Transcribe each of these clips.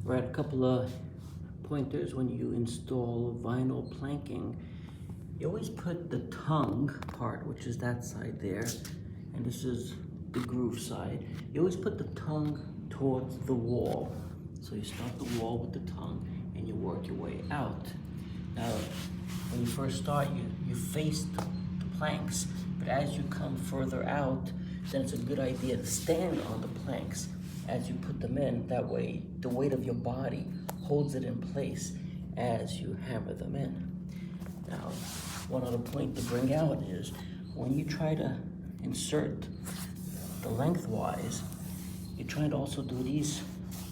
Right, a couple of pointers when you install vinyl planking. You always put the tongue part, which is that side there, and this is the groove side. You always put the tongue towards the wall. So you start the wall with the tongue and you work your way out. Now, when you first start, you face the planks, but as you come further out, then it's a good idea to stand on the planks as you put them in. That way, the weight of your body holds it in place as you hammer them in. Now, one other point to bring out is when you try to insert the lengthwise, you're trying to also do these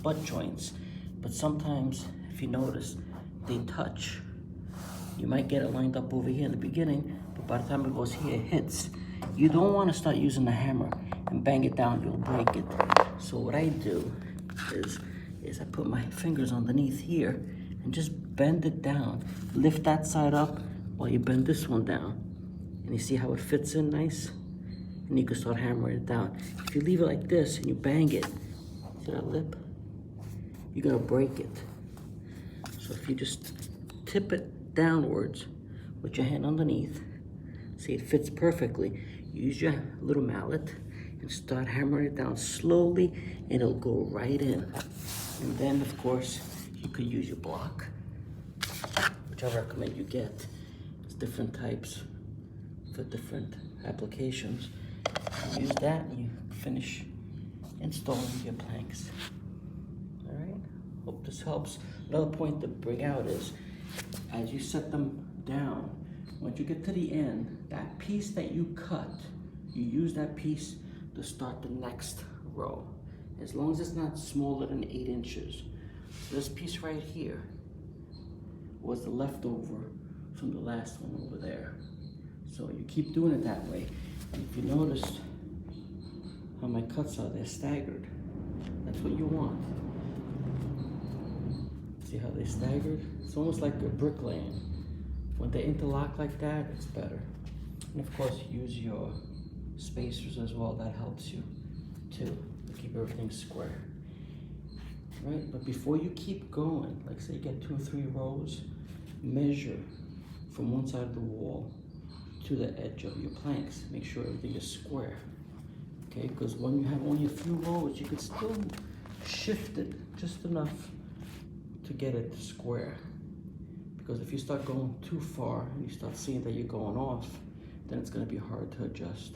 butt joints, but sometimes, if you notice, they touch. You might get it lined up over here in the beginning, but by the time it goes here, it hits. You don't want to start using the hammer and bang it down, you'll break it. So what I do is I put my fingers underneath here and just bend it down. Lift that side up while you bend this one down. And you see how it fits in nice? And you can start hammering it down. If you leave it like this and you bang it, see that lip? You're gonna break it. So if you just tip it downwards with your hand underneath, see it fits perfectly. Use your little mallet and start hammering it down slowly and it'll go right in. And then of course, you could use your block, which I recommend you get. It's different types for different applications. You use that and you finish installing your planks. All right, hope this helps. Another point to bring out is, as you set them down, once you get to the end, that piece that you cut, you use that piece to start the next row, as long as it's not smaller than 8 inches. This piece right here was the leftover from the last one over there. So you keep doing it that way. And if you notice how my cuts are, they're staggered. That's what you want. See how they're staggered? It's almost like a bricklaying. When they interlock like that, it's better. And of course, use your spacers as well. That helps you too, to keep everything square. Right, but before you keep going, like say you get 2 or 3 rows, measure from one side of the wall to the edge of your planks. Make sure everything is square. Okay, because when you have only a few rows, you can still shift it just enough to get it square. Because if you start going too far and you start seeing that you're going off, then it's going to be hard to adjust.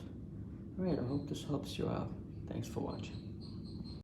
All right, I hope this helps you out. Thanks for watching.